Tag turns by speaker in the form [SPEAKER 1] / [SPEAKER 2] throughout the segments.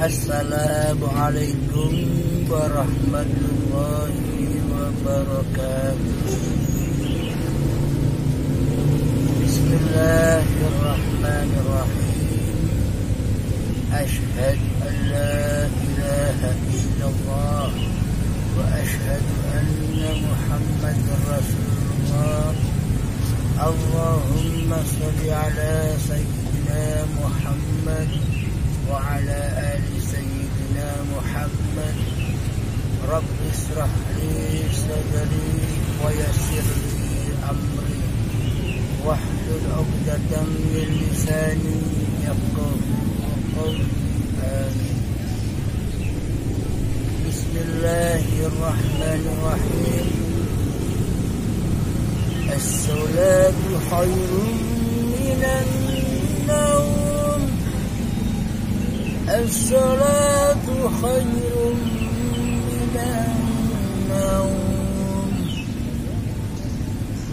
[SPEAKER 1] Assalamualaikum warahmatullahi wabarakatuh. Bismillahirrahmanirrahim. Asyhadu an la ilaha illallah wa asyhadu anna Muhammadar Rasulullah. Allahumma sholli ala sayyidina Muhammad wa ala ali sayyidina Muhammad. Rabbi israh li sadri wa yassir li amri wahlul 'uqdatam min lisani yafqahu qawli. Amin. Bismillahirrahmanirrahim. As-salatu khairun minan naum. As-salatu khairun minan naum.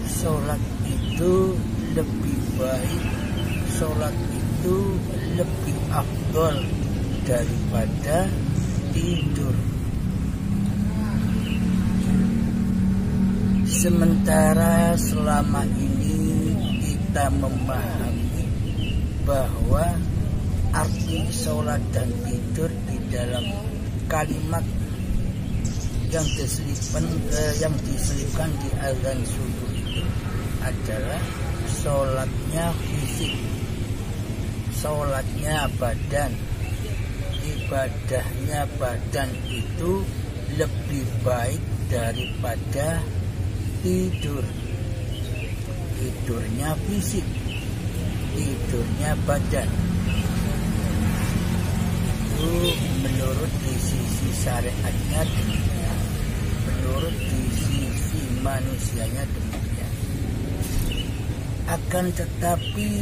[SPEAKER 1] Salat itu lebih baik, salat itu lebih afdal daripada tidur. Sementara selama ini kita memahami bahwa arti sholat dan tidur di dalam kalimat yang diselipkan di azan subuh itu adalah sholatnya fisik, sholatnya badan, ibadahnya badan itu lebih baik daripada tidur. Tidurnya fisik, tidurnya badan. Itu menurut di sisi syariatnya demikian, menurut di sisi manusianya demikian. Akan tetapi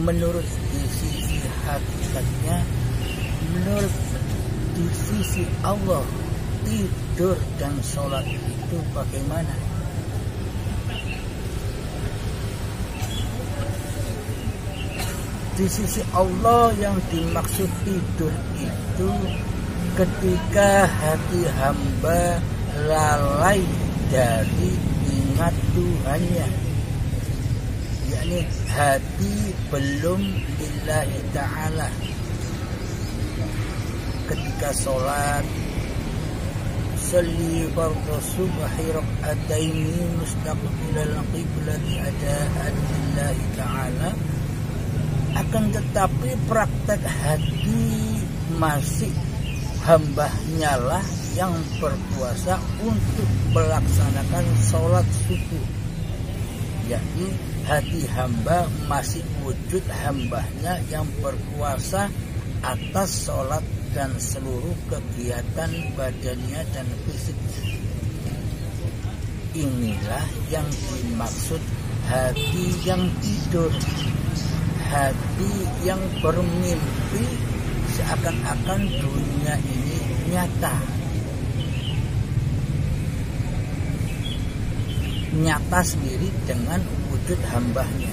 [SPEAKER 1] menurut di sisi hakikatnya, menurut di sisi Allah, tidur dan sholat itu bagaimana? Di sisi Allah yang dimaksud tidur itu ketika hati hamba lalai dari ingat Tuhannya, yakni hati belum lillahi ta'ala. Ketika sholat, salli fardhu subhi rak'ataini mustaqbilal qiblati adaan lillahi ta'ala. Akan tetapi praktek hati masih hambanya lah yang berkuasa untuk melaksanakan sholat subuh, yakni hati hamba masih wujud hambanya yang berkuasa atas sholat dan seluruh kegiatan badannya dan fisiknya. Inilah yang dimaksud hati yang tidur, hati yang bermimpi seakan-akan dunia ini nyata. Nyata sendiri dengan wujud hambanya.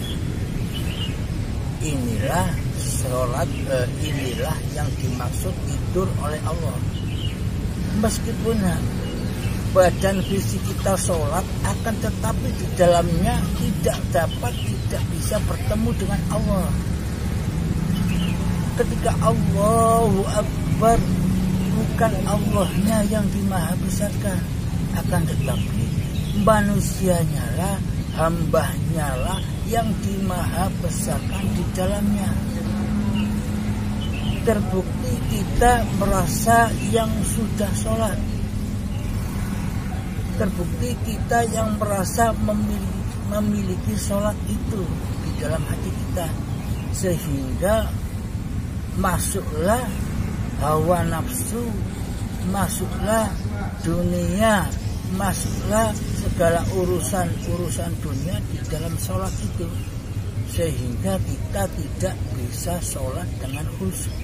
[SPEAKER 1] Inilah sholat, inilah yang dimaksud tidur oleh Allah. Meskipun badan fisik kita sholat, akan tetapi di dalamnya tidak bisa bertemu dengan Allah. Ketika Allahu Akbar, bukan Allahnya yang dimahabesarkan, akan tetapi manusianya lah, hambanya lah yang dimahabesarkan di dalamnya. Terbukti kita merasa yang sudah sholat, terbukti kita yang merasa memiliki sholat itu di dalam hati kita, sehingga masuklah hawa nafsu, masuklah dunia, masuklah segala urusan dunia di dalam sholat itu, sehingga kita tidak bisa sholat dengan khusyuk.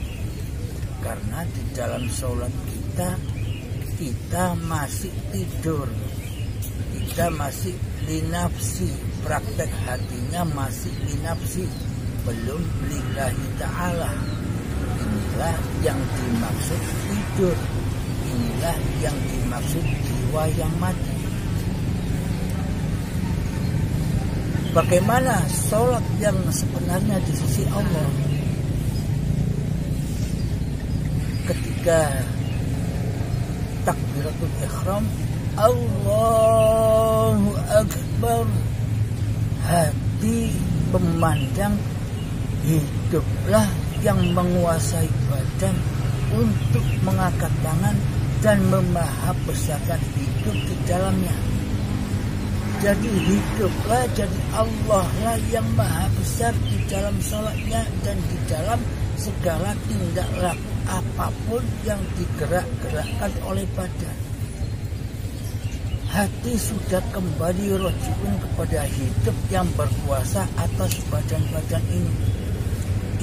[SPEAKER 1] Karena di dalam sholat kita masih tidur, kita masih linafsi, praktek hatinya masih linafsi, belum lillahi ta'ala. inilah yang dimaksud tidur, inilah yang dimaksud jiwa yang mati. Bagaimana sholat yang sebenarnya di sisi Allah? Ketika takbiratul ihram, Allahu Akbar, hati memandang hiduplah yang menguasai badan untuk mengangkat tangan dan memahapesarkan hidup di dalamnya. Jadi hiduplah, jadi Allah lah yang maha besar di dalam sholatnya dan di dalam segala tindak laku apapun yang digerak-gerakkan oleh badan. Hati sudah kembali rojiun kepada hidup yang berkuasa atas badan-badan ini.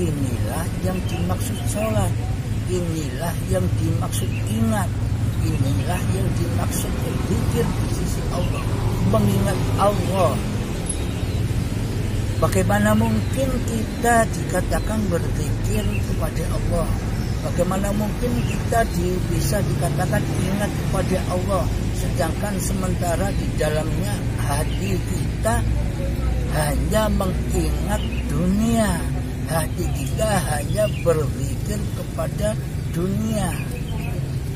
[SPEAKER 1] Inilah yang dimaksud sholat, inilah yang dimaksud ingat, inilah yang dimaksud berzikir di sisi Allah, mengingat Allah. Bagaimana mungkin kita dikatakan berzikir kepada Allah? Bagaimana mungkin kita bisa dikatakan ingat kepada Allah, sedangkan sementara di dalamnya hati kita hanya mengingat dunia, hati kita hanya berzikir kepada dunia.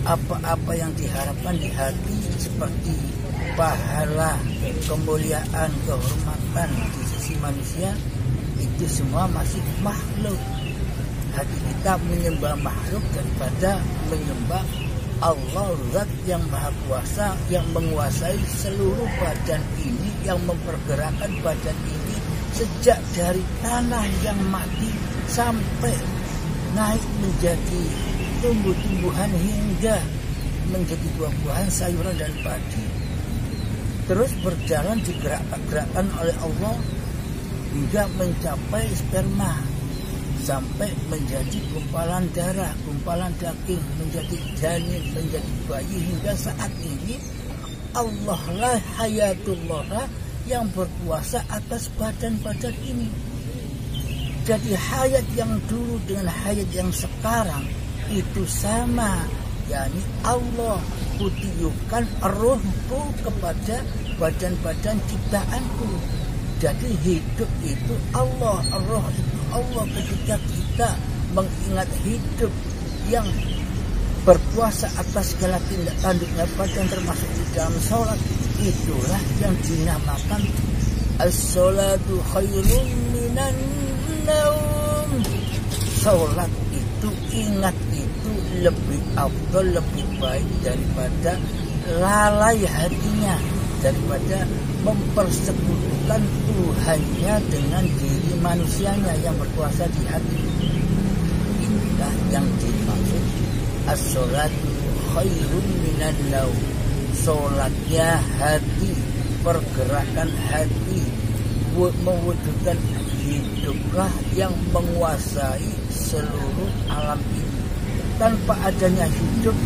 [SPEAKER 1] Apa-apa yang diharapkan di hati seperti pahala, kemuliaan, kehormatan di sisi manusia, itu semua masih makhluk. Hati kita menyembah makhluk daripada menyembah Allah, zat yang maha kuasa, yang menguasai seluruh badan ini, yang mempergerakkan badan ini sejak dari tanah yang mati sampai naik menjadi tumbuh-tumbuhan hingga menjadi buah-buahan, sayuran dan padi. Terus berjalan digerak-gerakkan oleh Allah hingga mencapai sperma, sampai menjadi gumpalan darah, gumpalan daging, menjadi janin, menjadi bayi, hingga saat ini Allah lah, hayatullah lah yang berkuasa atas badan-badan ini. Jadi hayat yang dulu dengan hayat yang sekarang itu sama, yakni Allah kutiupkan rohku kepada badan-badan ciptaanku. Jadi hidup itu Allah, roh itu Allah. Ketika kita mengingat hidup yang berkuasa atas segala tindak tanduknya badan termasuk di dalam sholat, itulah yang dinamakan as-sholatu khairun minan naum. Sholat itu, ingat itu lebih afdal, lebih baik daripada lalai hatinya, daripada mempersekutukan Tuhannya dengan diri manusianya yang berkuasa di hati. Inilah yang dimaksud as-sholatu khairun minan naum. Sholatnya hati, pergerakan hati, mewujudkan hiduplah yang menguasai seluruh alam ini. Tanpa adanya hidup,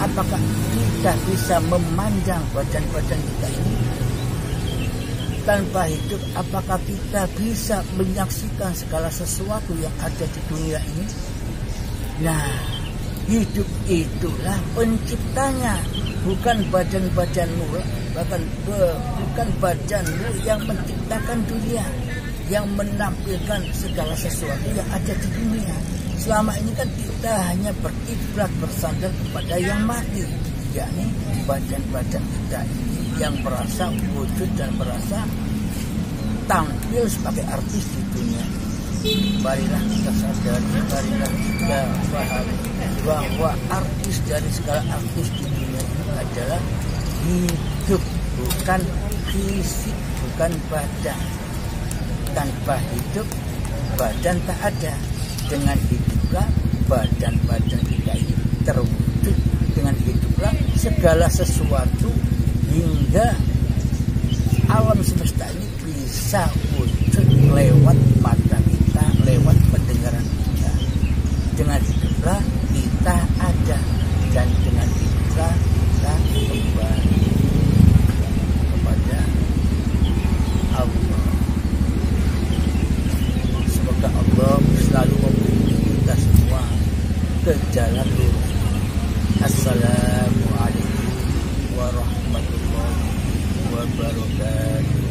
[SPEAKER 1] apakah kita bisa memandang badan-badan kita ini? Tanpa hidup, apakah kita bisa menyaksikan segala sesuatu yang ada di dunia ini? Nah, hidup itulah penciptanya, bukan badan-badanmu, bukan badanmu yang menciptakan dunia, yang menampilkan segala sesuatu yang ada di dunia. Selama ini kan kita hanya beribrat, bersandar kepada yang mati, yakni badan-badan kita ini yang merasa wujud dan merasa tampil sebagai artis di dunia. Marilah kita sadari, marilah kita pahami bahwa artis dari segala artis di dunia ini adalah hidup, bukan fisik, bukan badan. Tanpa hidup, badan tak ada. Dengan hiduplah badan-badan kita ini terwujud. Dengan hiduplah segala sesuatu hingga alam semesta ini bisa wujud lewat mata kita, lewat pendengaran kita. Dengan hiduplah kita ada, dan dengan hiduplah kita kembali kepada Allah. Semoga Allah selalu membimbing kita semua jalan lurus. Assalamualaikum warahmatullahi wabarakatuh.